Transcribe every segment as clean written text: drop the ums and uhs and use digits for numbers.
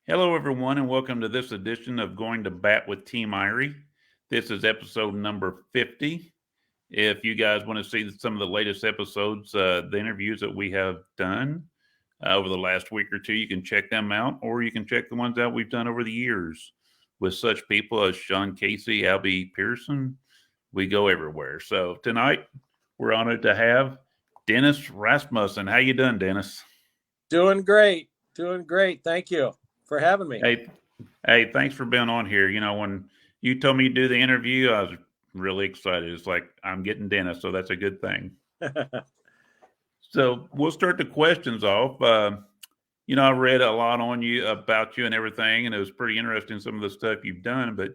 Hello, everyone, and welcome to this edition of Going to Bat with Team Irie. This is episode number 50. If you guys want to see some of the latest episodes, the interviews that we have done over the last week or two, you can check them out, or you can check the ones out we've done over the years with such people as Sean Casey, Albie Pearson. We go everywhere. So tonight, we're honored to have Dennis Rasmussen. How you doing, Dennis? Doing great. Doing great. Thank you for having me. Hey, thanks for being on here. When you told me to do the interview, I was really excited. It's like I'm getting Dennis, so that's a good thing. So we'll start the questions off. I read a lot on you about you and everything, and it was pretty interesting some of the stuff you've done. But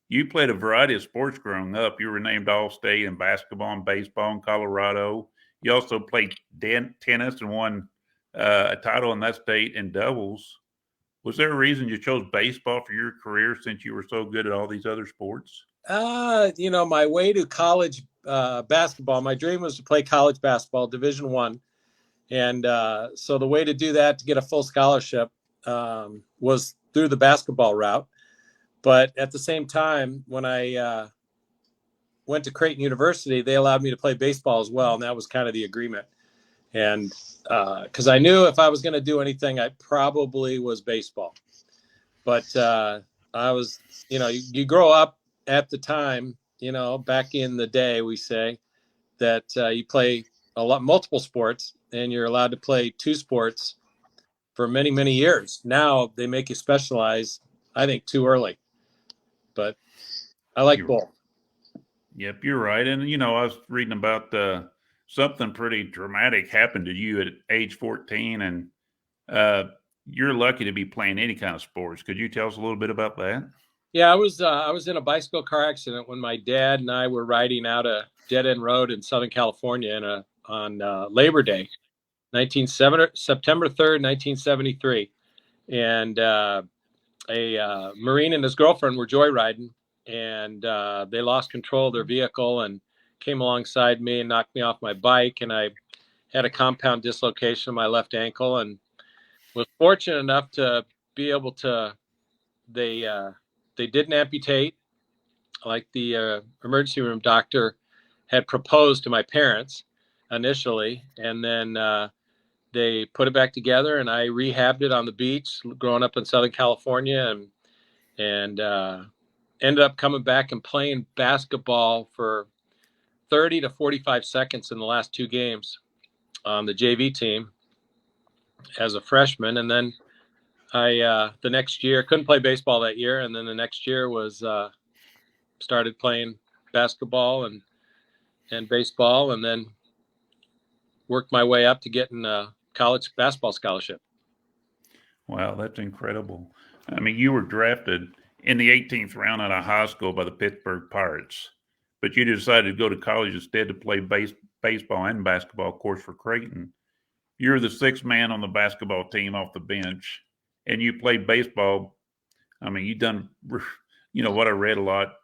you played a variety of sports growing up. You were named All-State in basketball and baseball in Colorado. You also played tennis and won a title in that state in doubles. Was there a reason you chose baseball for your career since you were so good at all these other sports? My way to college basketball, my dream was to play college basketball, Division I. And so the way to do that, to get a full scholarship, was through the basketball route. But at the same time, when I went to Creighton University, they allowed me to play baseball as well. And that was kind of the agreement. And because I knew if I was going to do anything, I probably was baseball. But I was, you grow up at the time, back in the day, we say that you play multiple sports, and you're allowed to play two sports for many, many years. Now they make you specialize, I think, too early. But I like both. Yep, you're right. And, I was reading about something pretty dramatic happened to you at age 14, and you're lucky to be playing any kind of sports. Could you tell us a little bit about that? Yeah, I was in a bicycle car accident when my dad and I were riding out a dead end road in Southern California on Labor Day, September 3rd, 1973, and a Marine and his girlfriend were joyriding, and they lost control of their vehicle and came alongside me and knocked me off my bike, and I had a compound dislocation of my left ankle, and was fortunate enough to be able to. They didn't amputate like the emergency room doctor had proposed to my parents initially, and then they put it back together, and I rehabbed it on the beach growing up in Southern California, and ended up coming back and playing basketball for 30 to 45 seconds in the last two games on the JV team as a freshman. And then I the next year couldn't play baseball that year, and then the next year was started playing basketball and baseball, and then worked my way up to getting a college basketball scholarship. Wow, that's incredible. I mean, you were drafted in the 18th round out of high school by the Pittsburgh Pirates, but you decided to go to college instead to play baseball and basketball, of course, for Creighton. You're the sixth man on the basketball team off the bench, and you played baseball. I mean, you've done, what I read a lot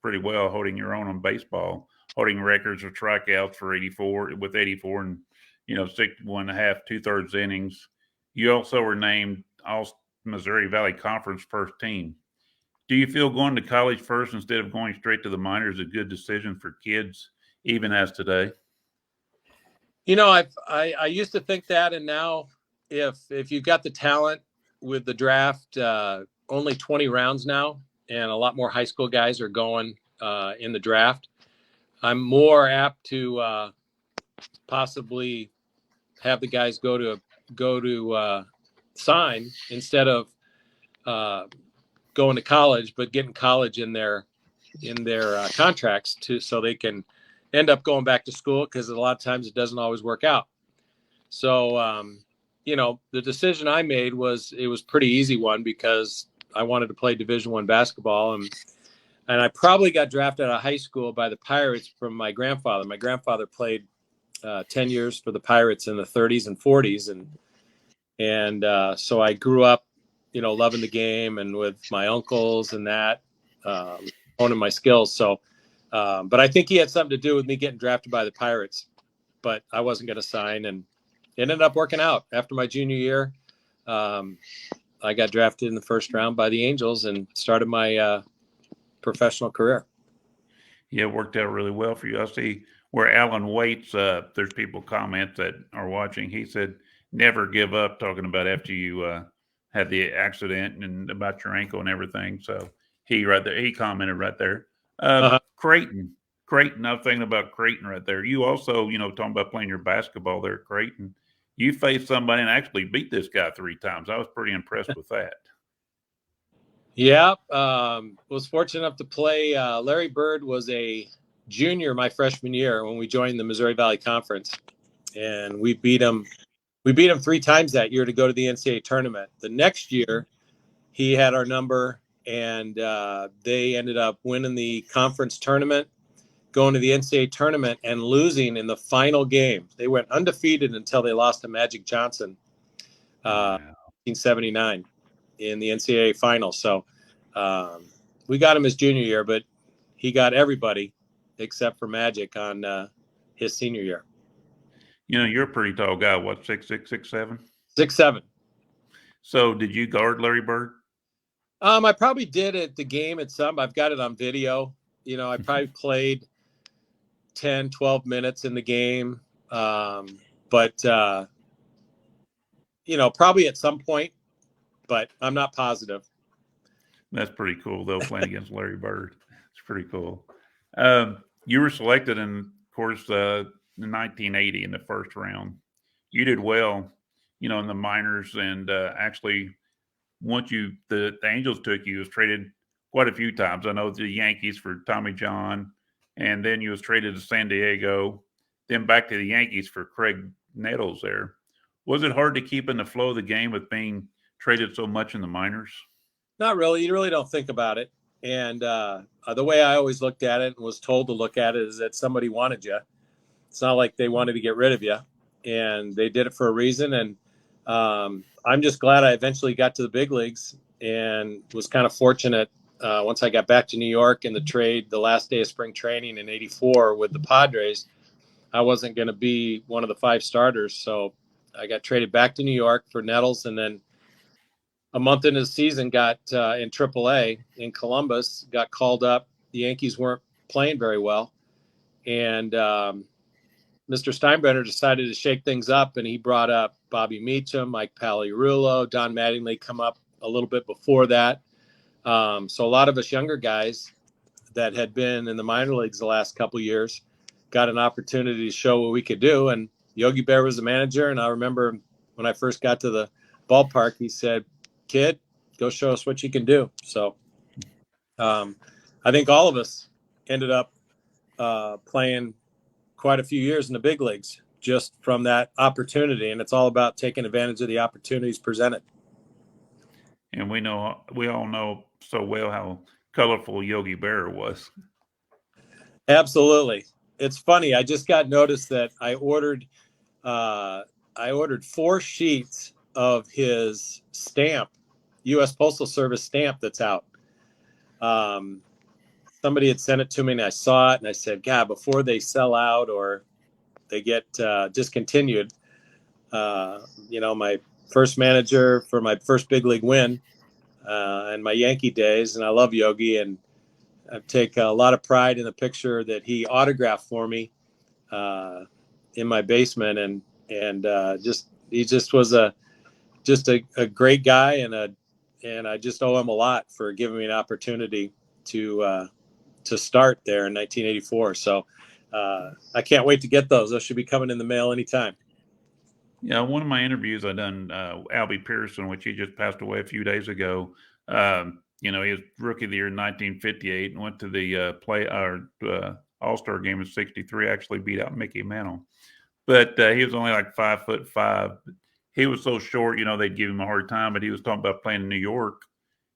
pretty well, holding your own on baseball, holding records of strikeouts for 84 and, 61 and a half, 2/3 innings. You also were named All Missouri Valley Conference first team. Do you feel going to college first instead of going straight to the minors is a good decision for kids, even as today? I used to think that, and now if you've got the talent with the draft, only 20 rounds now, and a lot more high school guys are going in the draft. I'm more apt to possibly have the guys go to sign instead of going to college, but getting college in their contracts so they can end up going back to school, because a lot of times it doesn't always work out. So, the decision I made was pretty easy one, because I wanted to play Division I basketball, and I probably got drafted out of high school by the Pirates from my grandfather. My grandfather played 10 years for the Pirates in the 30s and 40s, and so I grew up, loving the game, and with my uncles and that, honing my skills. So, but I think he had something to do with me getting drafted by the Pirates, but I wasn't going to sign, and it ended up working out after my junior year. I got drafted in the first round by the Angels and started my professional career. Yeah, it worked out really well for you. I see where Alan Waits, there's people comment that are watching. He said, never give up, talking about after you had the accident and about your ankle and everything. So he commented right there. Uh-huh. Creighton, I was thinking about Creighton right there. You also, talking about playing your basketball there at Creighton, you faced somebody and actually beat this guy 3 times. I was pretty impressed with that. Yeah, was fortunate enough to play. Larry Bird was a junior my freshman year when we joined the Missouri Valley Conference, and we beat him. We beat him 3 times that year to go to the NCAA tournament. The next year, he had our number, and they ended up winning the conference tournament, going to the NCAA tournament, and losing in the final game. They went undefeated until they lost to Magic Johnson, Wow. 1979, in the NCAA final. So we got him his junior year, but he got everybody except for Magic on his senior year. You're a pretty tall guy. What, 6'6", 6'7"? 6'7". So did you guard Larry Bird? I probably did at the game at some. I've got it on video. I probably played 10, 12 minutes in the game. But probably at some point, but I'm not positive. That's pretty cool, though, playing against Larry Bird. It's pretty cool. You were selected in, of course, in 1980 in the first round. You did well, in the minors, and actually, once the Angels took you, was traded quite a few times. I know the Yankees for Tommy John, and then you was traded to San Diego, then back to the Yankees for Craig Nettles there. Was it hard to keep in the flow of the game with being traded so much in the minors? Not really. You really don't think about it. And the way I always looked at it and was told to look at it is that somebody wanted you. It's not like they wanted to get rid of you, and they did it for a reason. And I'm just glad I eventually got to the big leagues and was kind of fortunate once I got back to New York in the trade, the last day of spring training in '84 with the Padres. I wasn't going to be one of the 5 starters, so I got traded back to New York for Nettles, and then a month into the season got in AAA in Columbus, got called up. The Yankees weren't playing very well, and Mr. Steinbrenner decided to shake things up, and he brought up Bobby Meacham, Mike Pagliarulo, Don Mattingly come up a little bit before that. So a lot of us younger guys that had been in the minor leagues the last couple of years got an opportunity to show what we could do. And Yogi Berra was the manager, and I remember when I first got to the ballpark, he said, "Kid, go show us what you can do." So I think all of us ended up playing quite a few years in the big leagues just from that opportunity. And it's all about taking advantage of the opportunities presented. And we all know so well how colorful Yogi Berra was. Absolutely. It's funny. I just got noticed that I ordered 4 sheets of his stamp, U.S. Postal Service stamp that's out. Somebody had sent it to me and I saw it and I said, God, before they sell out or they get discontinued, my first manager for my first big league win and my Yankee days. And I love Yogi, and I take a lot of pride in the picture that he autographed for me in my basement. And he just was a great guy, and I just owe him a lot for giving me an opportunity to start there in 1984. So I can't wait to get those. Those should be coming in the mail anytime. Yeah, one of my interviews I done, Albie Pearson, which he just passed away a few days ago. He was rookie of the year in 1958 and went to the All-Star game in '63. Actually beat out Mickey Mantle, but he was only like 5'5". He was so short, they'd give him a hard time. But he was talking about playing in New York,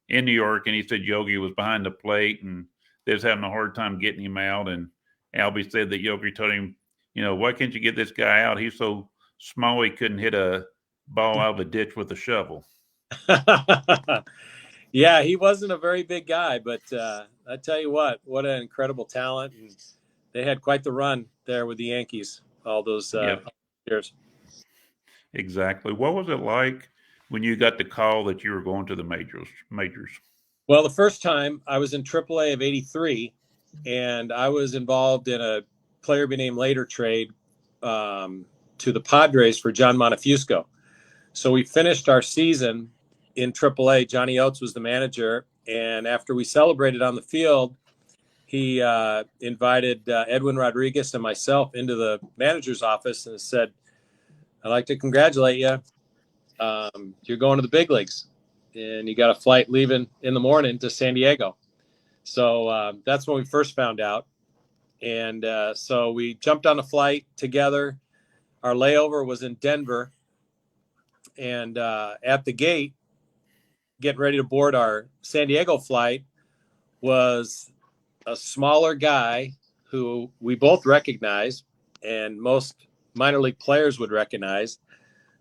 and he said Yogi was behind the plate and they was having a hard time getting him out. And Albie said that Yogi told him, why can't you get this guy out? He's so small he couldn't hit a ball out of a ditch with a shovel. Yeah, he wasn't a very big guy, but I tell you what an incredible talent. And they had quite the run there with the Yankees all those Yep, years. exactly. What was it like when you got the call that you were going to the majors? Well, the first time I was in AAA of '83, and I was involved in a player be named later trade to the Padres for John Montefusco. So we finished our season in AAA. Johnny Oates was the manager, and after we celebrated on the field, he invited Edwin Rodriguez and myself into the manager's office and said, "I'd like to congratulate you. You're going to the big leagues, and you got a flight leaving in the morning to San Diego." So that's when we first found out. And so we jumped on a flight together. Our layover was in Denver. And at the gate, getting ready to board our San Diego flight, was a smaller guy who we both recognized, and most minor league players would recognize,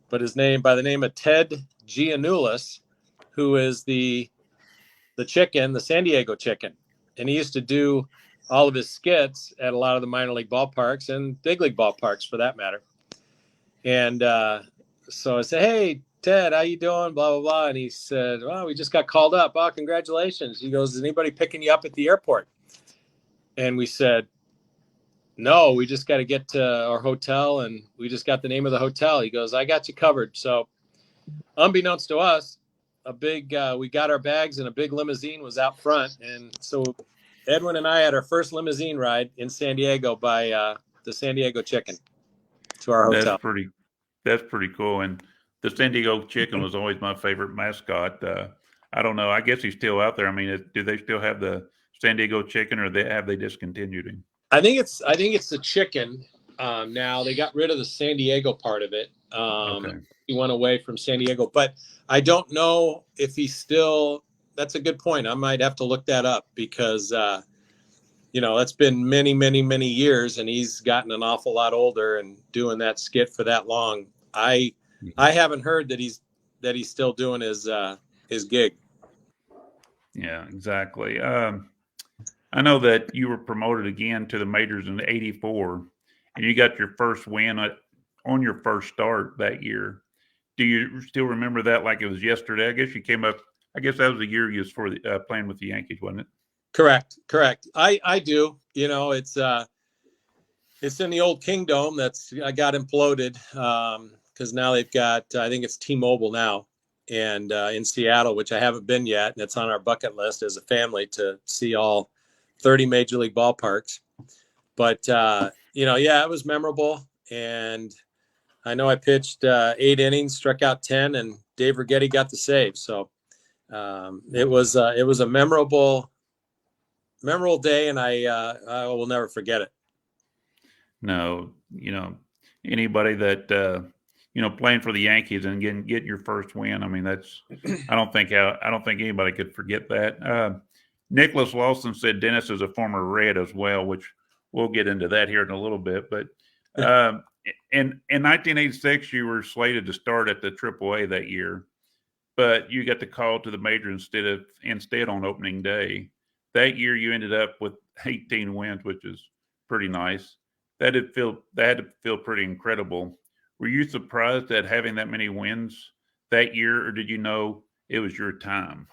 but by the name of Ted Giannoulis, who is the chicken, the San Diego chicken. And he used to do all of his skits at a lot of the minor league ballparks and big league ballparks for that matter. And so I said, "Hey, Ted, how you doing?" Blah, blah, blah. And he said, "Well, we just got called up." "Oh, congratulations." He goes, "Is anybody picking you up at the airport?" And we said, "No, we just got to get to our hotel, and we just got the name of the hotel." He goes, "I got you covered." So unbeknownst to us, we got our bags, and a big limousine was out front. And so Edwin and I had our first limousine ride in San Diego by the San Diego Chicken to our hotel. That's pretty cool. And the San Diego Chicken was always my favorite mascot. I don't know. I guess he's still out there. I mean, do they still have the San Diego Chicken, or have they discontinued him? I think it's the chicken. Now they got rid of the San Diego part of it. Okay. He went away from San Diego, but I don't know if he's still. That's a good point. I might have to look that up because that's been many, many, many years, and he's gotten an awful lot older. And doing that skit for that long, I haven't heard that he's still doing his gig. Yeah, exactly. I know that you were promoted again to the majors in '84, and you got your first win on your first start that year. Do you still remember that like it was yesterday? I guess you came up. I guess that was the year you was for playing with the Yankees, wasn't it? Correct. I do. It's in the old Kingdome I got imploded because now they've got, I think it's T-Mobile now, and in Seattle, which I haven't been yet, and it's on our bucket list as a family to see all 30 major league ballparks. But it was memorable, and I know I pitched 8 innings, struck out 10, and Dave Righetti got the save. So it was a memorable day, and I will never forget it. No, anybody that playing for the Yankees and getting your first win. I mean, I don't think anybody could forget that. Nicholas Lawson said Dennis is a former Red as well, which we'll get into that here in a little bit. But in 1986, you were slated to start at the AAA that year, but you got the call to the major instead on opening day. That year, you ended up with 18 wins, which is pretty nice. That had to feel pretty incredible. Were you surprised at having that many wins that year, or did you know it was your time?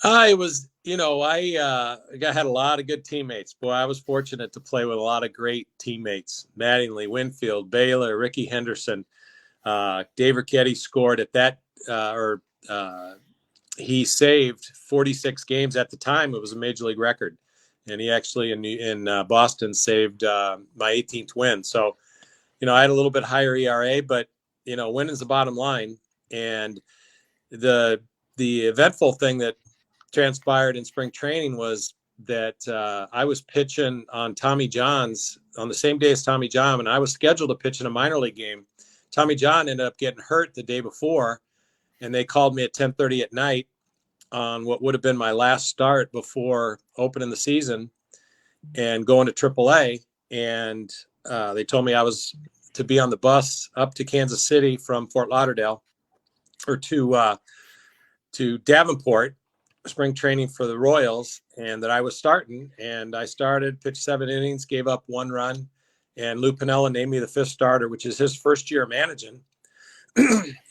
I was, I had a lot of good teammates. Boy, I was fortunate to play with a lot of great teammates: Mattingly, Winfield, Baylor, Ricky Henderson. Dave Righetti scored at that, he saved 46 games at the time. It was a major league record, and he actually in Boston saved my 18th win. So, I had a little bit higher ERA, but winning's the bottom line. And the eventful thing that transpired in spring training was that I was pitching on Tommy John's on the same day as Tommy John, and I was scheduled to pitch in a minor league game. Tommy John ended up getting hurt the day before, and they called me at 10:30 at night on what would have been my last start before opening the season and going to AAA. And they told me I was to be on the bus up to Kansas City from Fort Lauderdale, or to Davenport, spring training for the Royals, and that I was starting. And I started, pitched 7 innings, gave up 1 run, and Lou Piniella named me the 5th starter, which is his first year managing.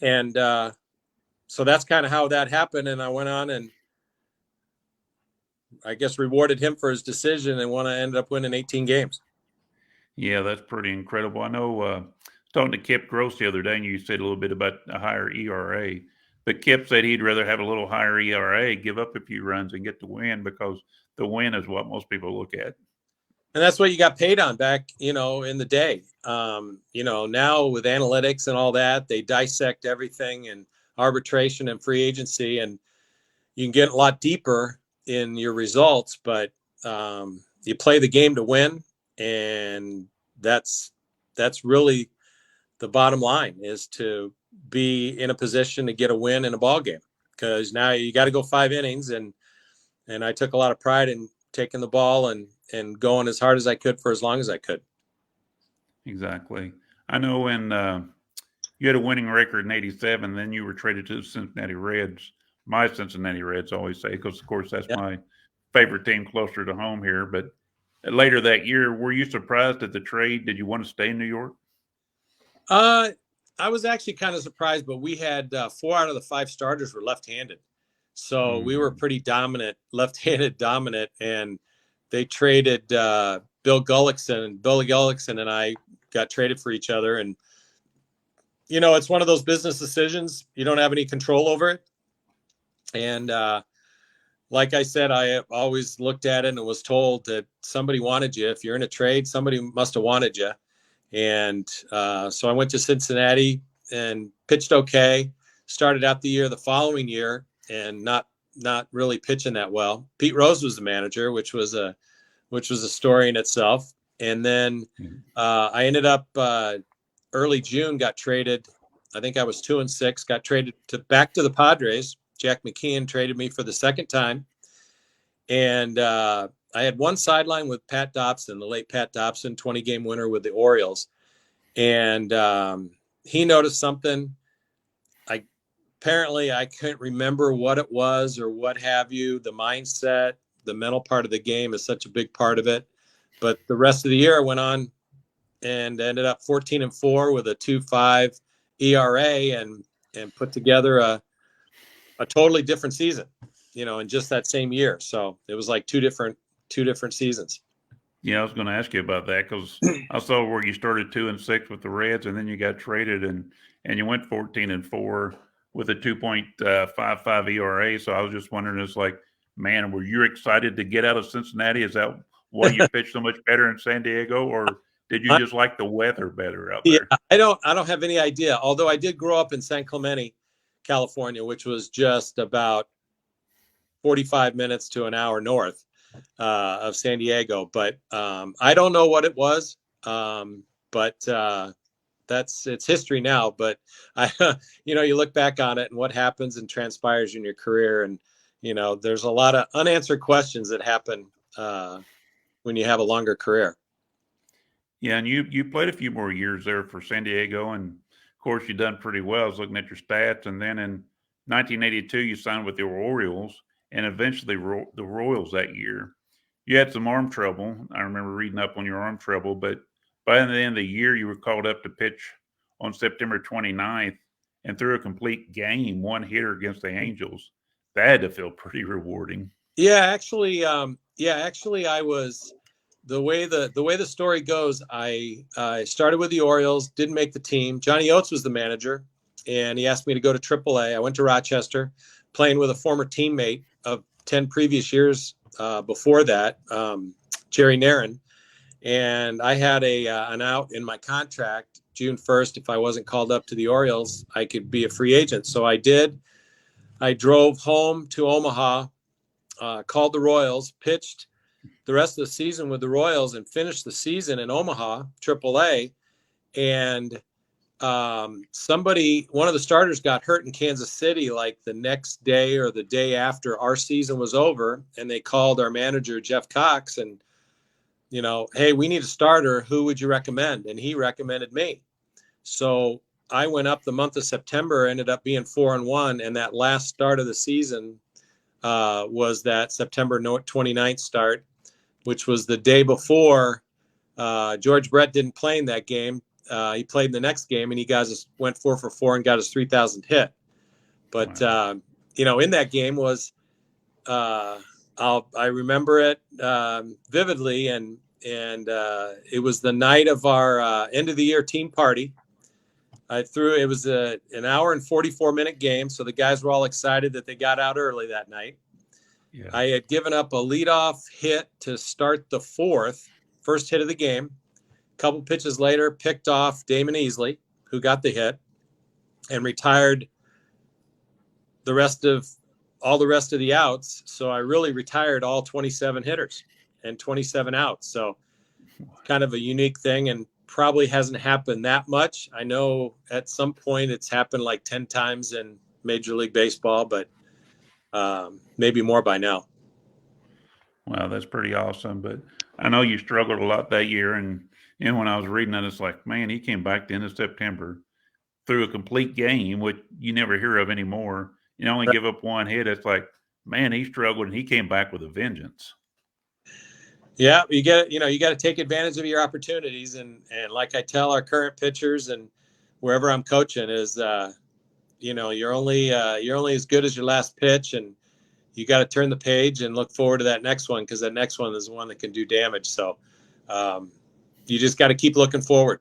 And so that's kind of how that happened. And I went on and I guess rewarded him for his decision, and ended up winning 18 games. Yeah, that's pretty incredible. I know, talking to Kip Gross the other day, and you said a little bit about a higher ERA, but Kip said he'd rather have a little higher ERA, give up a few runs, and get the win because the win is what most people look at. And that's what you got paid on back, in the day. Now with analytics and all that, they dissect everything and arbitration and free agency, and you can get a lot deeper in your results, but you play the game to win. And that's really the bottom line, is to be in a position to get a win in a ball game, because now you got to go 5 innings. And I took a lot of pride in taking the ball and going as hard as I could for as long as I could. Exactly. I know when you had a winning record in '87, then you were traded to the Cincinnati Reds. My Cincinnati Reds, I always say, because of course that's my favorite team closer to home here. But later that year, were you surprised at the trade? Did you want to stay in New York? I was actually kind of surprised, but we had 4 out of the 5 starters were left-handed. So we were pretty dominant, left-handed dominant, and they traded Billy Gullickson and I got traded for each other. And, it's one of those business decisions. You don't have any control over it. And like I said, I always looked at it and was told that somebody wanted you. If you're in a trade, somebody must have wanted you. And so I went to Cincinnati and pitched okay. Started out the year the following year and not really pitching that well. Pete Rose was the manager, which was a story in itself. And then I ended up early June, got traded. I think I was 2-6. Got traded back to the Padres. Jack McKeon traded me for the second time, and I had one sideline with Pat Dobson, the late Pat Dobson, 20-game winner with the Orioles, and he noticed something. Apparently I couldn't remember what it was or what have you. The mindset, the mental part of the game is such a big part of it. But the rest of the year I went on and ended up 14-4 with a 2.5 ERA and put together a totally different season, in just that same year. So it was like two different seasons. Yeah, I was going to ask you about that because I saw where you started 2-6 with the Reds, and then you got traded and you went 14-4 with a 2.55 ERA. So I was just wondering, it's like, man, were you excited to get out of Cincinnati? Is that why you pitched so much better in San Diego, or did you just like the weather better out there? Yeah, I don't have any idea. Although I did grow up in San Clemente, California, which was just about 45 minutes to an hour north of San Diego. But I don't know what it was. But it's history now. But you look back on it and what happens and transpires in your career, and there's a lot of unanswered questions that happen when you have a longer career. Yeah, and you played a few more years there for San Diego, and of course you done pretty well. I was looking at your stats, and then in 1982 you signed with the Orioles, and eventually the Royals that year. You had some arm trouble. I remember reading up on your arm trouble, but by the end of the year you were called up to pitch on September 29th and threw a complete game, one hitter against the Angels. That had to feel pretty rewarding. Yeah, actually, I was. The way the story goes, I started with the Orioles, didn't make the team. Johnny Oates was the manager, and he asked me to go to AAA. I went to Rochester, playing with a former teammate of 10 previous years before that, Jerry Narin. And I had an out in my contract, June 1st. If I wasn't called up to the Orioles, I could be a free agent. So I did. I drove home to Omaha, called the Royals, pitched the rest of the season with the Royals, and finished the season in Omaha, AAA. And one of the starters got hurt in Kansas City like the next day or the day after our season was over. And they called our manager, Jeff Cox, and, hey, we need a starter. Who would you recommend? And he recommended me. So I went up the month of September, ended up being 4-1. And that last start of the season was that September 29th start, which was the day before George Brett didn't play in that game. He played in the next game, and he went 4 for 4 and got his 3,000th hit. But Wow. in that game was I remember it vividly, and it was the night of our end of the year team party. It was an hour and 44-minute game, so the guys were all excited that they got out early that night. Yeah. I had given up a leadoff hit to start the first hit of the game. A couple pitches later, picked off Damon Easley, who got the hit, and retired the rest of the outs. So I really retired all 27 hitters and 27 outs. So kind of a unique thing, and probably hasn't happened that much. I know at some point it's happened like 10 times in Major League Baseball, but maybe more by now. Wow, that's pretty awesome. But I know you struggled a lot that year, and when I was reading that, it's like, man, he came back the end of September through a complete game, which you never hear of anymore. You only give up one hit. It's like, man, he struggled, and he came back with a vengeance. Yeah, you got to take advantage of your opportunities, and like I tell our current pitchers and wherever I'm coaching is, you're only as good as your last pitch, and you got to turn the page and look forward to that next one, because that next one is the one that can do damage. So you just got to keep looking forward.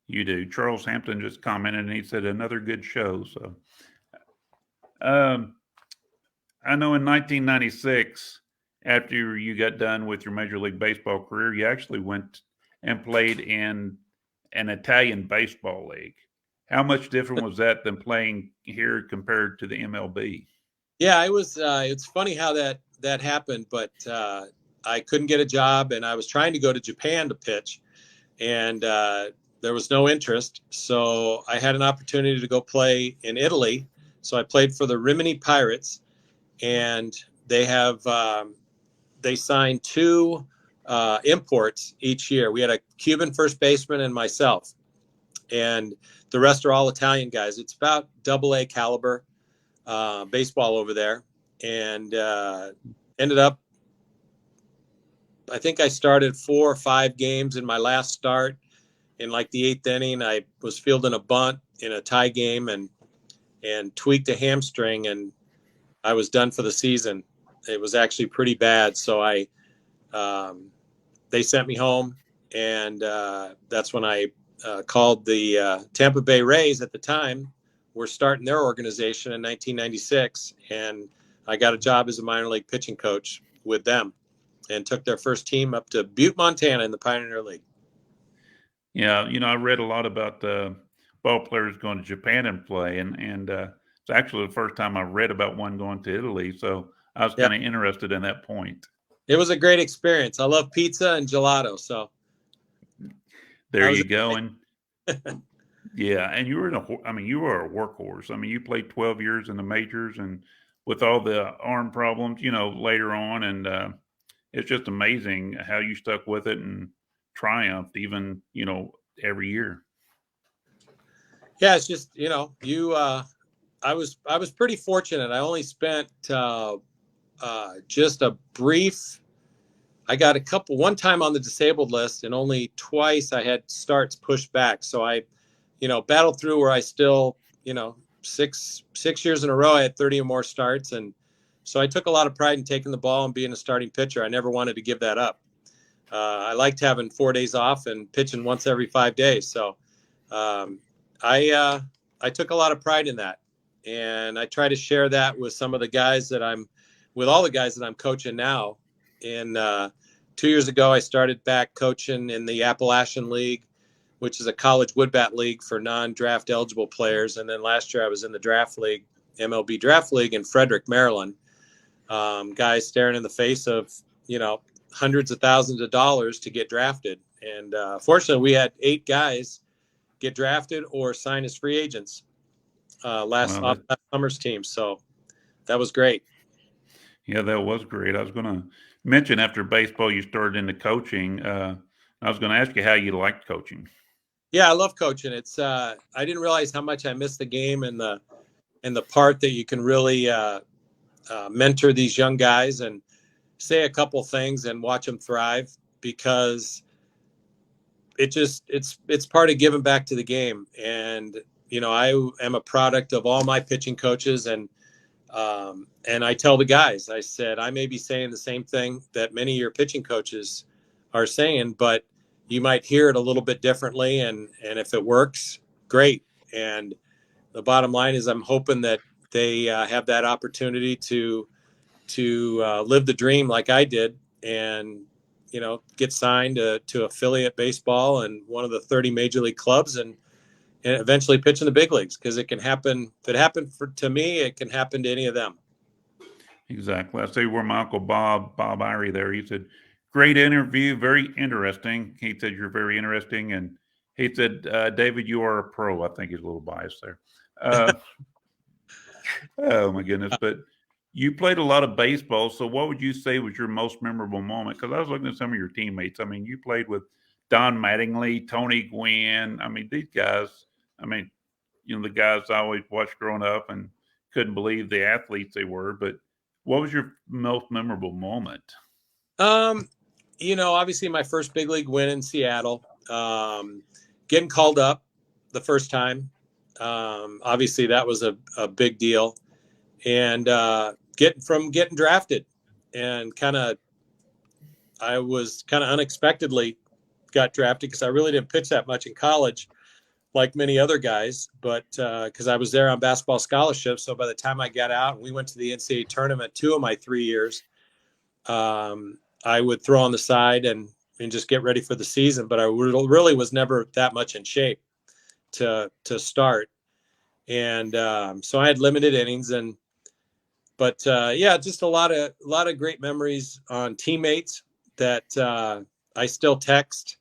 You do. Charles Hampton just commented, and he said another good show. So, um, I know in 1996, after you got done with your Major League Baseball career, you actually went and played in an Italian baseball league. How much different was that than playing here compared to the MLB? Yeah, it was. It's funny how that happened, but I couldn't get a job, and I was trying to go to Japan to pitch, and there was no interest. So I had an opportunity to go play in Italy. So I played for the Rimini Pirates, and they signed two imports each year. We had a Cuban first baseman and myself, and the rest are all Italian guys. It's about AA caliber baseball over there, and ended up, I think I started 4 or 5 games in my last start. In like the 8th inning, I was fielding a bunt in a tie game and tweaked a hamstring, and I was done for the season. It was actually pretty bad, so they sent me home, and that's when I called the Tampa Bay Rays at the time. We're starting their organization in 1996, and I got a job as a minor league pitching coach with them, and took their first team up to Butte, Montana in the Pioneer League. Yeah, I read a lot about the ball players going to Japan and play, and it's actually the first time I read about one going to Italy. So I was Yeah, kind of interested in that point. it was a great experience. I love pizza and gelato, so There I was. you go, and yeah, and you were a workhorse. I mean, you played 12 years in the majors, and with all the arm problems, later on, and it's just amazing how you stuck with it and triumphed, even every year. Yeah, it's just you. I was pretty fortunate. I only spent just a brief. I got one time on the disabled list, and only twice I had starts pushed back. So I, battled through where I still, 6 years in a row, I had 30 or more starts. And so I took a lot of pride in taking the ball and being a starting pitcher. I never wanted to give that up. I liked having 4 days off and pitching once every 5 days. So I took a lot of pride in that. And I try to share that with all the guys that I'm coaching now. In 2 years ago, I started back coaching in the Appalachian League, which is a college woodbat league for non-draft eligible players. And then last year I was in the draft league, MLB draft league in Frederick, Maryland. Guys staring in the face of, hundreds of thousands of dollars to get drafted. And fortunately, we had 8 guys get drafted or sign as free agents last summer's team. So that was great. Yeah, that was great. I was going to mention after baseball, you started into coaching. I was going to ask you how you liked coaching. Yeah, I love coaching. It's I didn't realize how much I missed the game, and the part that you can really mentor these young guys and say a couple things and watch them thrive, because it's part of giving back to the game. And I am a product of all my pitching coaches, and I tell the guys, I said, I may be saying the same thing that many of your pitching coaches are saying, but you might hear it a little bit differently. And if it works, great. And the bottom line is I'm hoping that they have that opportunity to live the dream like I did, and, get signed to affiliate baseball and one of the 30 major league clubs, and eventually pitch in the big leagues, because it can happen. If it happened to me, it can happen to any of them. Exactly. I say where my uncle Bob Irie there. He said, "Great interview, very interesting." He said you're very interesting, and he said, "David, you are a pro." I think he's a little biased there. Uh, oh my goodness! But you played a lot of baseball. So what would you say was your most memorable moment? Because I was looking at some of your teammates. I mean, you played with Don Mattingly, Tony Gwynn. I mean, these guys. I mean, the guys I always watched growing up and couldn't believe the athletes they were. But what was your most memorable moment? Obviously my first big league win in Seattle, getting called up the first time. Obviously that was a big deal, and getting drafted, and I was kind of unexpectedly got drafted, because I really didn't pitch that much in college like many other guys, but because I was there on basketball scholarship. So by the time I got out and we went to the NCAA tournament 2 of my 3 years, I would throw on the side and just get ready for the season. But I really was never that much in shape to start. And so I had limited innings, but just a lot of great memories on teammates that I still text,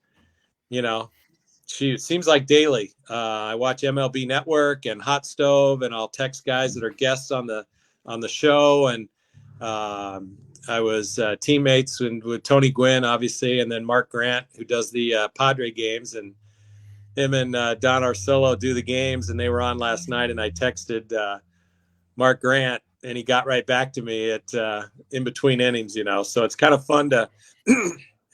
it seems like daily. I watch MLB Network and Hot Stove, and I'll text guys that are guests on the show. And I was teammates with Tony Gwynn, obviously, and then Mark Grant, who does the Padre games, and him and Don Arcillo do the games. And they were on last night, and I texted Mark Grant, and he got right back to me at in between innings. So it's kind of fun to.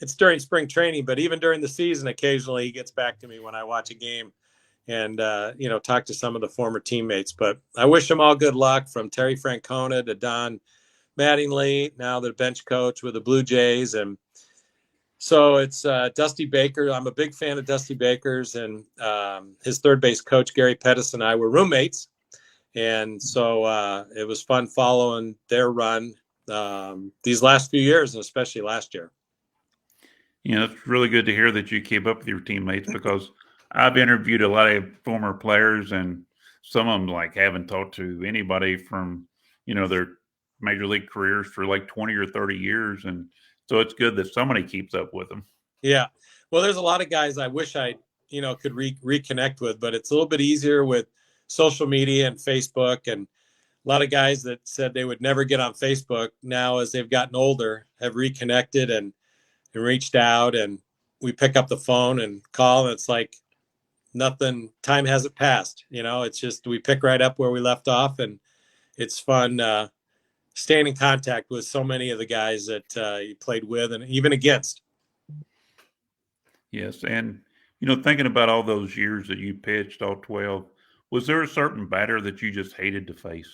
It's during spring training, but even during the season, occasionally he gets back to me when I watch a game, and talk to some of the former teammates. But I wish them all good luck, from Terry Francona to Don Mattingly, now the bench coach with the Blue Jays. And so it's Dusty Baker. I'm a big fan of Dusty Baker's, and his third base coach, Gary Pettis, and I were roommates. And so it was fun following their run these last few years, and especially last year. It's really good to hear that you keep up with your teammates, because I've interviewed a lot of former players, and some of them haven't talked to anybody from, their major league careers for 20 or 30 years. And so it's good that somebody keeps up with them. Yeah. Well, there's a lot of guys I wish I, could reconnect with, but it's a little bit easier with social media and Facebook. And a lot of guys that said they would never get on Facebook now, as they've gotten older, have reconnected and reached out, and we pick up the phone and call, and it's like nothing, time hasn't passed. It's just, we pick right up where we left off, and it's fun staying in contact with so many of the guys that you played with and even against. Yes. And, thinking about all those years that you pitched, all 12, was there a certain batter that you just hated to face?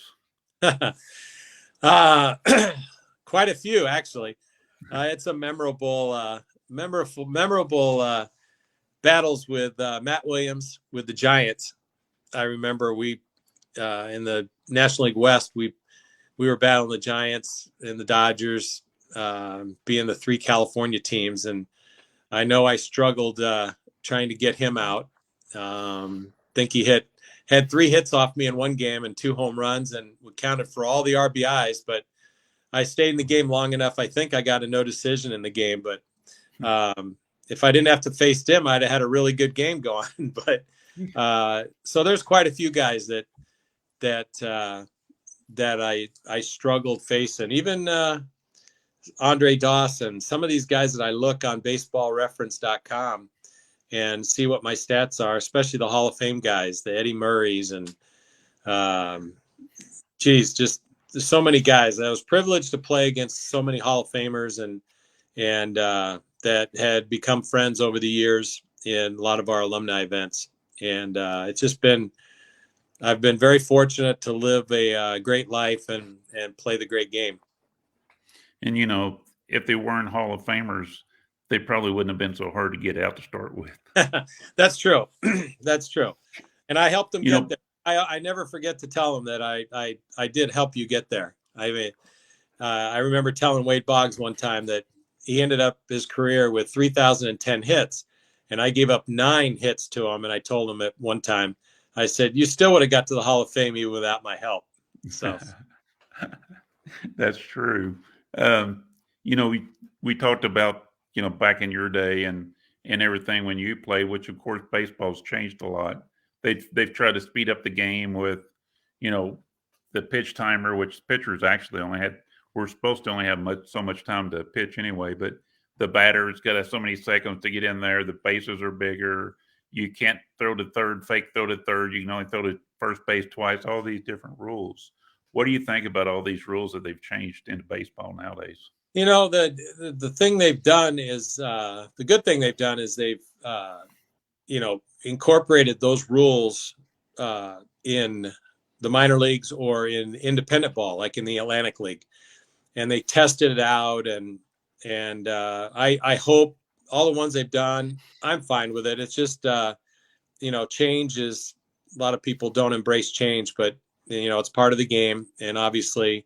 Quite a few, actually. I had some memorable battles with Matt Williams with the Giants. I remember we in the National League West, we were battling the Giants and the Dodgers, being the 3 California teams, and I know I struggled trying to get him out. Think he had 3 hits off me in one game and 2 home runs, and counted for all the RBIs, but I stayed in the game long enough. I think I got a no decision in the game, but if I didn't have to face him, I'd have had a really good game going. But so there's quite a few guys that I struggled facing. Even Andre Dawson, some of these guys that I look on baseballreference.com and see what my stats are, especially the Hall of Fame guys, the Eddie Murrays, and just there's so many guys. I was privileged to play against so many Hall of Famers, and that had become friends over the years in a lot of our alumni events. And it's just been I've been very fortunate to live a great life and play the great game. And if they weren't Hall of Famers, they probably wouldn't have been so hard to get out to start with. That's true. That's true. And I helped them You get know, there. I never forget to tell them that I did help you get there. I mean, I remember telling Wade Boggs one time that he ended up his career with 3,010 hits, and I gave up 9 hits to him. And I told him at one time, I said, "You still would have got to the Hall of Fame even without my help." So, that's true. Um, we talked about back in your day and everything when you play, which of course baseball's changed a lot. They've tried to speed up the game with you know the pitch timer, which pitchers actually only had. We're supposed to only have so much time to pitch anyway, but the batter's got so many seconds to get in there. The bases are bigger. You can't throw to third, fake throw to third. You can only throw to first base twice. All these different rules. What do you think about all these rules that they've changed into baseball nowadays? the thing they've done is the good thing they've done is they've incorporated those rules in the minor leagues or in independent ball, like in the Atlantic League, and they tested it out. And I hope all the ones they've done, I'm fine with it. It's just change is, a lot of people don't embrace change, but it's part of the game, and obviously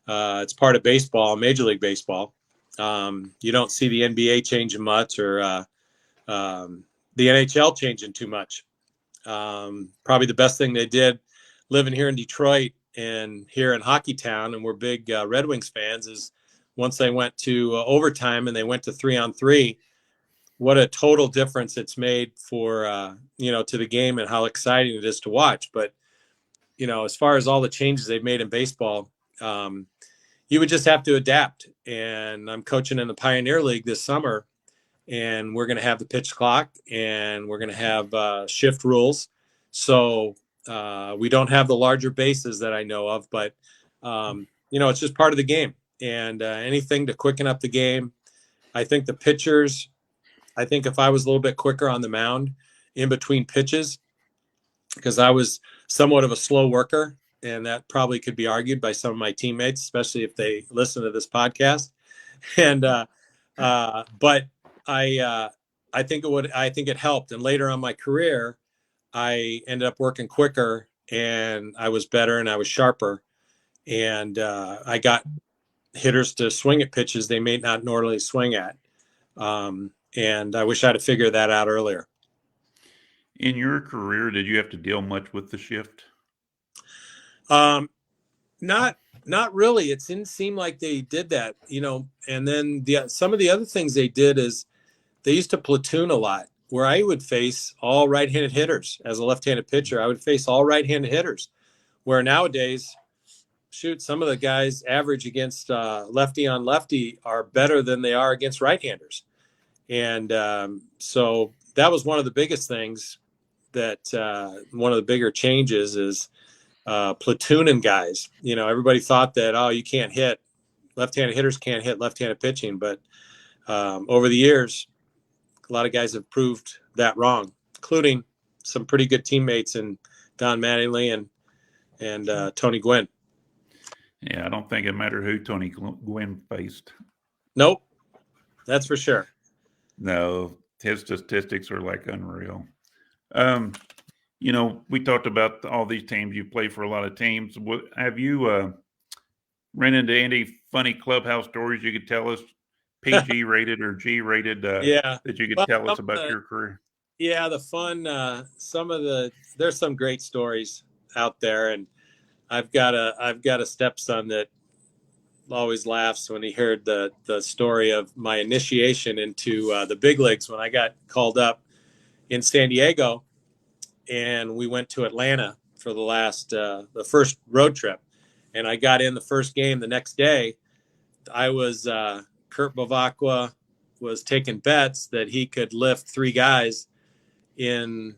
it's part of baseball, Major League Baseball. You don't see the NBA changing much, or the NHL changing too much. Probably the best thing they did living here in Detroit and here in Hockey Town, and we're big Red Wings fans, is once they went to overtime and they went to 3-on-3, what a total difference it's made for, to the game and how exciting it is to watch. But, as far as all the changes they've made in baseball, you would just have to adapt. And I'm coaching in the Pioneer League this summer, and we're going to have the pitch clock, and we're going to have shift rules. So we don't have the larger bases that I know of, but it's just part of the game. And anything to quicken up the game. I think the pitchers. I think if I was a little bit quicker on the mound in between pitches, because I was somewhat of a slow worker, and that probably could be argued by some of my teammates, especially if they listen to this podcast. And but I think it would. I think it helped. And later on my career, I ended up working quicker, and I was better, and I was sharper, and I got hitters to swing at pitches they may not normally swing at. And I wish I'd have figured that out earlier. In your career, did you have to deal much with the shift? Not really. It didn't seem like they did that, And then some of the other things they did is they used to platoon a lot, where I would face all right-handed hitters. As a left-handed pitcher, I would face all right-handed hitters, where nowadays, shoot, some of the guys average against lefty on lefty are better than they are against right-handers. And so that was one of the biggest things, that one of the bigger changes is platooning guys. Everybody thought that, oh, you can't hit, left-handed hitters can't hit left-handed pitching. But over the years, a lot of guys have proved that wrong, including some pretty good teammates in Don Mattingly and Tony Gwynn. Yeah, I don't think it mattered who Tony Gwynn faced. Nope, that's for sure. No, his statistics are like unreal. We talked about all these teams. You play for a lot of teams. Have you ran into any funny clubhouse stories you could tell us, PG rated or G rated, Yeah, that you could tell us about your career? Yeah, the fun. There's some great stories out there, and I've got a stepson that always laughs when he heard the story of my initiation into the big leagues when I got called up in San Diego, and we went to Atlanta for the first road trip, and I got in the first game the next day. I was Kurt Bavacqua was taking bets that he could lift 3 guys in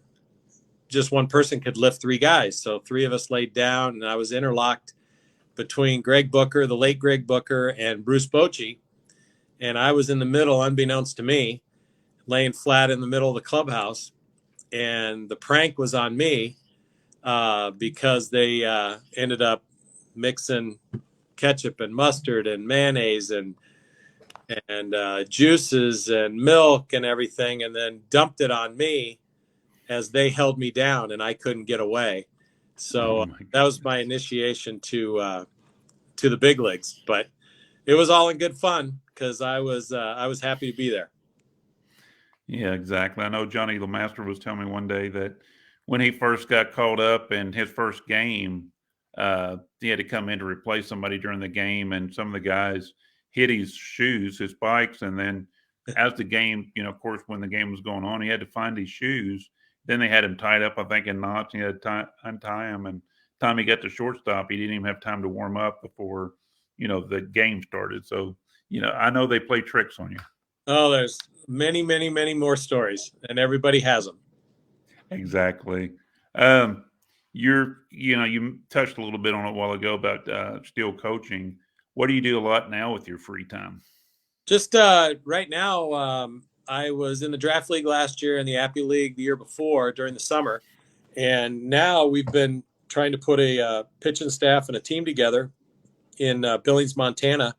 just one person could lift 3 guys. So 3 of us laid down, and I was interlocked between Greg Booker, the late Greg Booker, and Bruce Bochy. And I was in the middle, unbeknownst to me, laying flat in the middle of the clubhouse. And the prank was on me. because they ended up mixing ketchup and mustard and mayonnaise and juices and milk and everything, and then dumped it on me as they held me down and I couldn't get away. Oh So my that was my initiation to the big leagues. But it was all in good fun because I was happy to be there. Yeah, exactly. I know Johnny LeMaster was telling me one day that when he first got called up in his first game, he had to come in to replace somebody during the game, and some of the guys hit his shoes, his spikes, and then as the game, of course, when the game was going on, he had to find his shoes. Then they had him tied up, I think, in knots. And he had to untie him, and time he got to shortstop, he didn't even have time to warm up before the game started. So I know they play tricks on you. Oh, there's many, many, many more stories, and everybody has them. Exactly. You touched a little bit on it a while ago about still coaching. What do you do a lot now with your free time? Just right now, I was in the draft league last year and the Appy League the year before during the summer. And now we've been trying to put a pitching staff and a team together in Billings, Montana,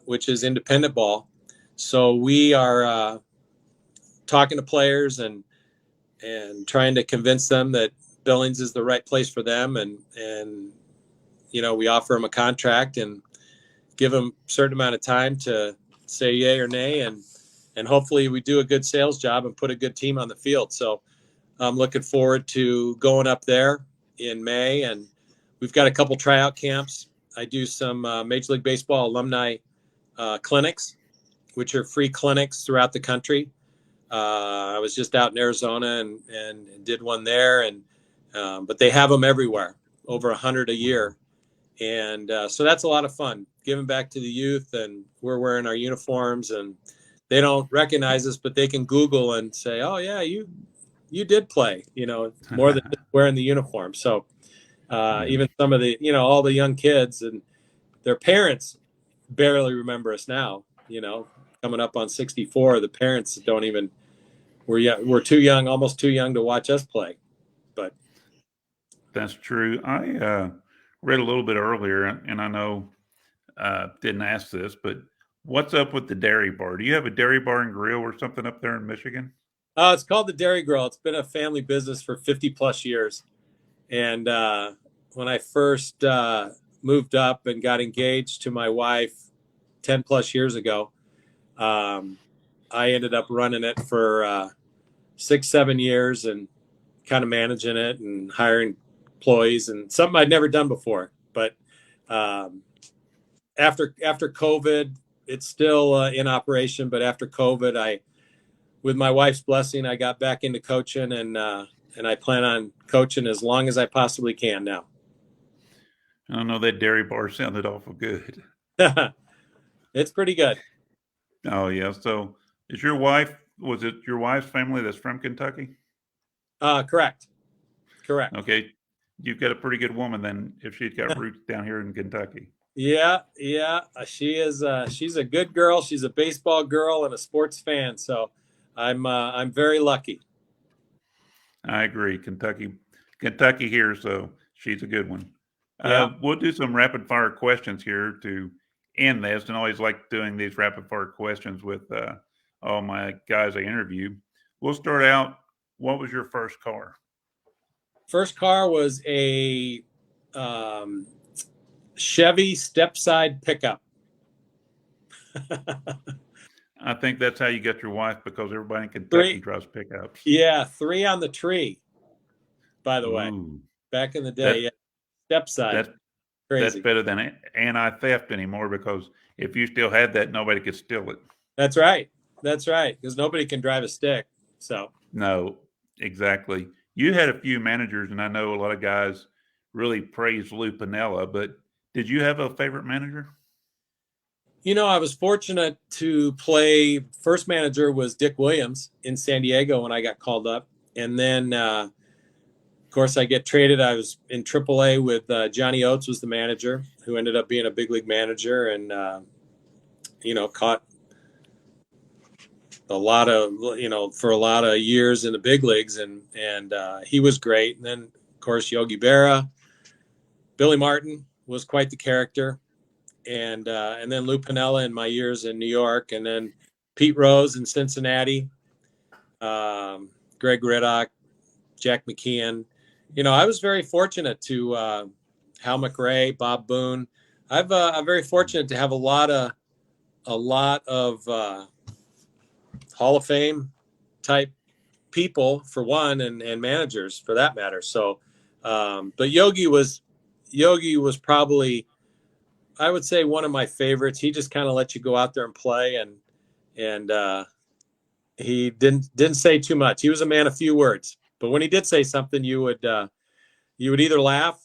which is independent ball. So we are talking to players and trying to convince them that Billings is the right place for them. And we offer them a contract and give them a certain amount of time to say yay or nay, and hopefully we do a good sales job and put a good team on the field. So I'm looking forward to going up there in May, and we've got a couple tryout camps. I do some Major League Baseball alumni clinics, which are free clinics throughout the country. I was just out in Arizona and did one there, but they have them everywhere, over 100 a year. And so that's a lot of fun, giving back to the youth, and we're wearing our uniforms, and they don't recognize us, but they can Google and say, oh yeah, you did play, more than just wearing the uniform. So Yeah, even some of the, all the young kids and their parents barely remember us now, coming up on 64, the parents don't even, we're too young, almost too young to watch us play. But that's true. I read a little bit earlier, and I know didn't ask this, but what's up with the dairy bar? Do you have a dairy bar and grill or something up there in Michigan? it's called the Dairy Grill. It's been a family business for 50 plus years. And when I first moved up and got engaged to my wife 10 plus years ago, I ended up running it for 6, 7 years and kind of managing it and hiring employees, and something I'd never done before. But after COVID, it's still in operation. But after COVID, with my wife's blessing, I got back into coaching, and I plan on coaching as long as I possibly can now. I don't know, that dairy bar sounded awful good. It's pretty good. Oh yeah. So was it your wife's family that's from Kentucky? Correct. Okay. You've got a pretty good woman then if she's got roots down here in Kentucky. Yeah. She is. She's a good girl. She's a baseball girl and a sports fan. So I'm very lucky. I agree. Kentucky here, so she's a good one. Yeah. We'll do some rapid fire questions here to end this, and I always like doing these rapid fire questions with all my guys I interview. We'll start out. What was your first car? First car was a Chevy stepside pickup. I think that's how you get your wife because everybody in Kentucky Three. drives pickups. Yeah, 3 on the tree. By the way, Ooh, back in the day, that yeah, stepside, that's that's crazy. better than anti-theft anymore because if you still had that, nobody could steal it. That's right. That's right. Because nobody can drive a stick. So No, exactly. You had a few managers, and I know a lot of guys really praise Lou Piniella, but did you have a favorite manager? I was fortunate to play. First manager was Dick Williams in San Diego when I got called up, and then of course I get traded. I was in AAA with Johnny Oates was the manager, who ended up being a big league manager, and caught a lot of for a lot of years in the big leagues, and he was great. And then of course, Yogi Berra. Billy Martin was quite the character, and then Lou Piniella in my years in New York, and then Pete Rose in Cincinnati, Greg Riddock, Jack McKeon. I was very fortunate to Hal McRae, Bob Boone. I'm very fortunate to have a lot of Hall of Fame type people for one, and managers for that matter. So, but Yogi was probably, I would say, one of my favorites. He just kind of let you go out there and play, and he didn't say too much. He was a man of few words, but when he did say something, you would either laugh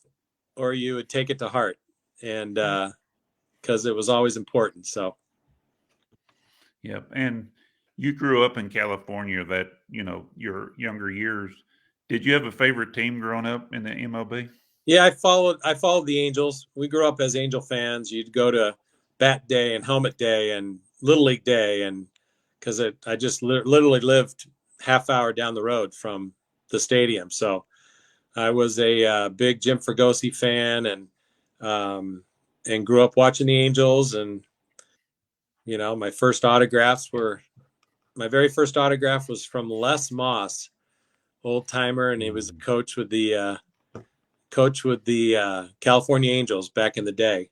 or you would take it to heart, and because it was always important. So, Yep. And you grew up in California that, your younger years. Did you have a favorite team growing up in the MLB? yeah, I followed the Angels. We grew up as Angel fans. You'd go to Bat Day and Helmet Day and Little League Day, and because I just literally lived half hour down the road from the stadium, so I was a big Jim Fregosi fan, and grew up watching the Angels. And my very first autograph was from Les Moss, old timer, and he was a coach with the California Angels back in the day,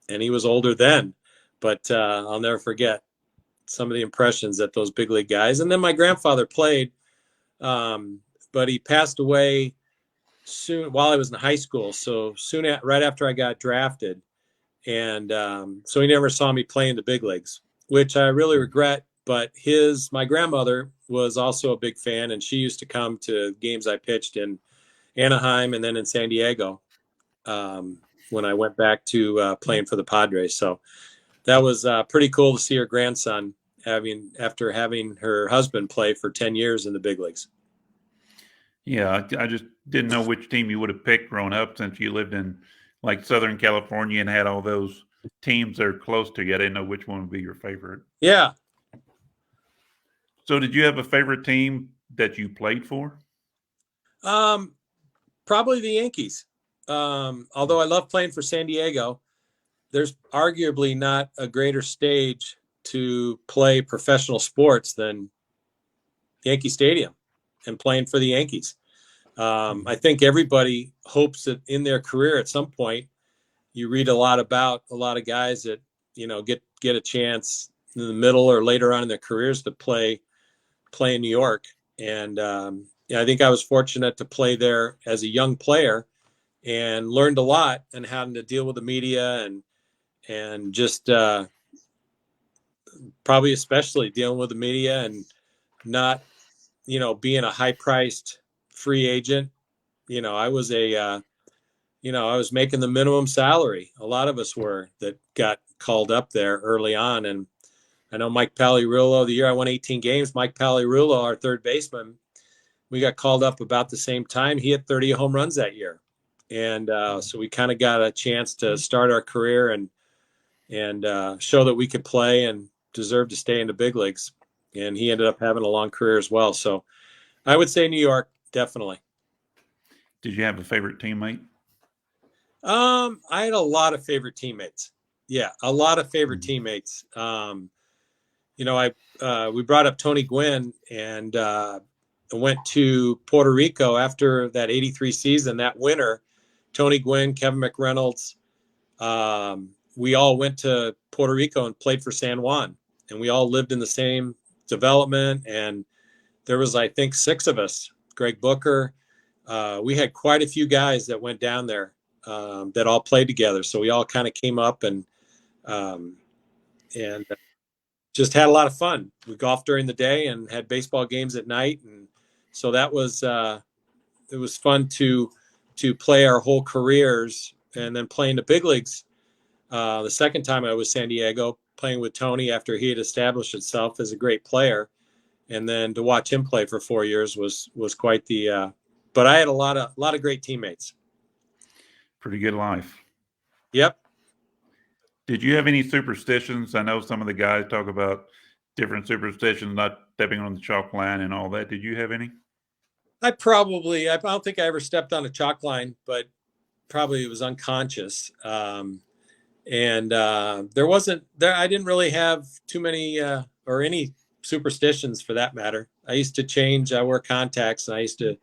and he was older then. But I'll never forget some of the impressions that those big league guys. And then my grandfather played, but he passed away soon while I was in high school. So right after I got drafted, and so he never saw me play in the big leagues, which I really regret. But my grandmother was also a big fan, and she used to come to games I pitched in Anaheim and then in San Diego, when I went back to playing for the Padres. So that was pretty cool to see her grandson after having her husband play for 10 years in the big leagues. Yeah, I just didn't know which team you would have picked growing up since you lived in like Southern California and had all those teams that are close to you. I didn't know which one would be your favorite. Yeah. So, did you have a favorite team that you played for? Probably the Yankees. Although I love playing for San Diego, there's arguably not a greater stage to play professional sports than Yankee Stadium and playing for the Yankees. I think everybody hopes that in their career at some point, you read a lot about a lot of guys that get a chance in the middle or later on in their careers to play in New York. And I think I was fortunate to play there as a young player and learned a lot, and having to deal with the media and just probably especially dealing with the media and not being a high priced free agent. I was I was making the minimum salary. A lot of us were, that got called up there early on. And I know Mike Palliarulo, the year I won 18 games, Mike Palliarulo, our third baseman, we got called up about the same time. He had 30 home runs that year. And so we kind of got a chance to start our career and show that we could play and deserve to stay in the big leagues. And he ended up having a long career as well. So I would say New York, definitely. Did you have a favorite teammate? I had a lot of favorite teammates. Yeah, a lot of favorite teammates. We brought up Tony Gwynn, and went to Puerto Rico after that '83 season. That winter, Tony Gwynn, Kevin McReynolds, we all went to Puerto Rico and played for San Juan, and we all lived in the same development. And there was, I think, 6 of us. Greg Booker. We had quite a few guys that went down there, that all played together. So we all kind of came up and just had a lot of fun. We golfed during the day and had baseball games at night, and so that was it was fun to play our whole careers, and then playing the big leagues. The second time I was San Diego, playing with Tony after he had established himself as a great player, and then to watch him play for 4 years was quite the. But I had a lot of great teammates. Pretty good life. Yep. Did you have any superstitions? I know some of the guys talk about different superstitions, not stepping on the chalk line and all that. Did you have any? I don't think I ever stepped on a chalk line, but probably it was unconscious. And there wasn't there. I didn't really have too many or any superstitions for that matter. I used to change. I wear contacts, and I used to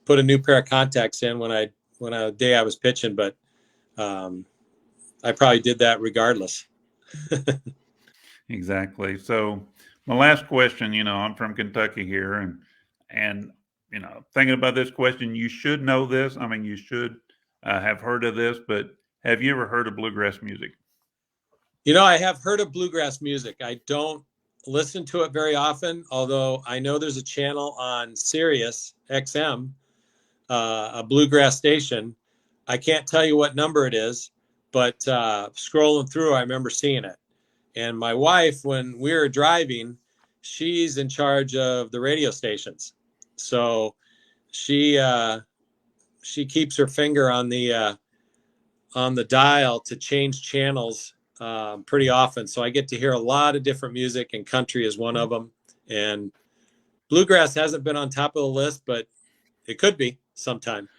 put a new pair of contacts in when a day I was pitching. But um, I probably did that regardless. Exactly. So my last question, I'm from Kentucky here, and thinking about this question, you should know this. I mean, you should have heard of this, but have you ever heard of bluegrass music? I have heard of bluegrass music. I don't listen to it very often, although I know there's a channel on Sirius XM, a bluegrass station. I can't tell you what number it is, but scrolling through, I remember seeing it. And my wife, when we were driving, she's in charge of the radio stations, so she she keeps her finger on the dial to change channels pretty often. So I get to hear a lot of different music, and country is one of them. And bluegrass hasn't been on top of the list, but it could be sometime.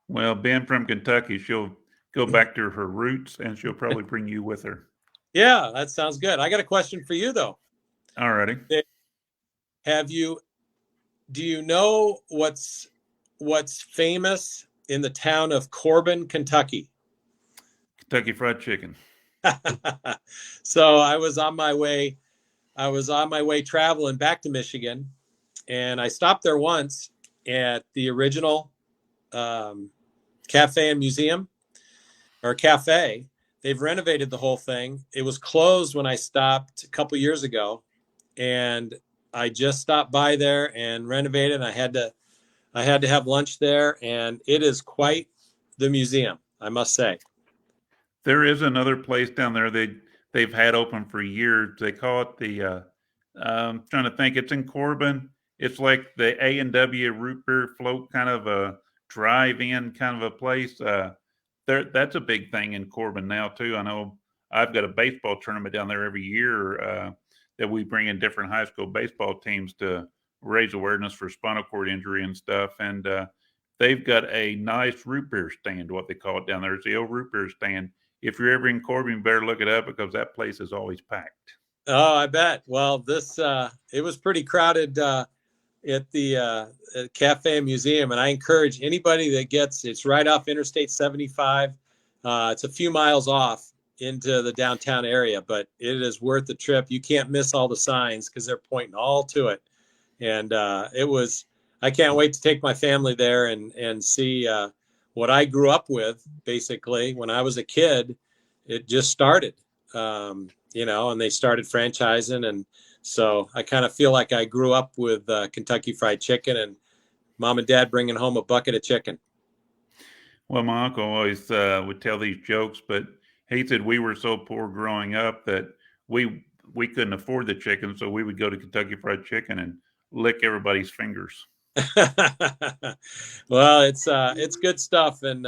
Well, being from Kentucky, she'll go back to her roots, and she'll probably bring you with her. Yeah, that sounds good. I got a question for you though. Alrighty. Have you Do you know what's famous in the town of Corbin, Kentucky? Kentucky Fried Chicken. So I was on my way traveling back to Michigan, and I stopped there once at the original cafe and museum, or cafe. They've renovated the whole thing. It was closed when I stopped a couple years ago, and I just stopped by there and renovated. I had to have lunch there, and it is quite the museum, I must say. There is another place down there they've had open for years. They call it the trying to think. It's in Corbin. It's like the A&W root beer float, kind of a drive-in kind of a place. That's a big thing in Corbin now too. I know I've got a baseball tournament down there every year that we bring in different high school baseball teams to raise awareness for spinal cord injury and stuff. And they've got a nice root beer stand, what they call it down there. It's the old root beer stand. If you're ever in Corbin, you better look it up because that place is always packed. Oh, I bet. Well, this it was pretty crowded at the cafe and museum, and I encourage anybody that gets. It's right off Interstate 75. It's a few miles off into the downtown area, but it is worth the trip. You can't miss all the signs because they're pointing all to it. And it was. I can't wait to take my family there and see what I grew up with. Basically, when I was a kid, it just started. And they started franchising, and so I kind of feel like I grew up with Kentucky Fried Chicken and mom and dad bringing home a bucket of chicken. Well, my uncle always would tell these jokes, but he said we were so poor growing up that we couldn't afford the chicken, so we would go to Kentucky Fried Chicken and lick everybody's fingers. Well, it's good stuff, and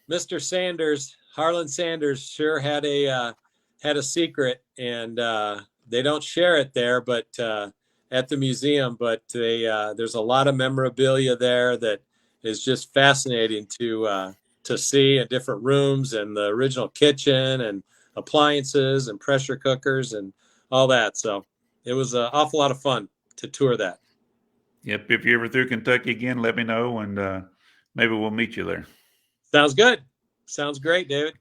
Mr. Sanders, Harlan Sanders, sure had a secret, and they don't share it there, but at the museum. But there's a lot of memorabilia there that is just fascinating to see in different rooms, and the original kitchen and appliances and pressure cookers and all that. So it was an awful lot of fun to tour that. Yep. If you're ever through Kentucky again, let me know, and maybe we'll meet you there. Sounds good. Sounds great, David.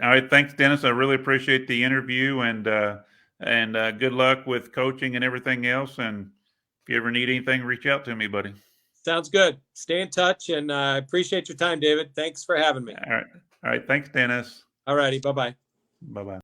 All right. Thanks, Dennis. I really appreciate the interview, and good luck with coaching and everything else. And if you ever need anything, reach out to me, buddy. Sounds good. Stay in touch, and I appreciate your time, David. Thanks for having me. All right. All right. Thanks, Dennis. All righty. Bye-bye. Bye bye.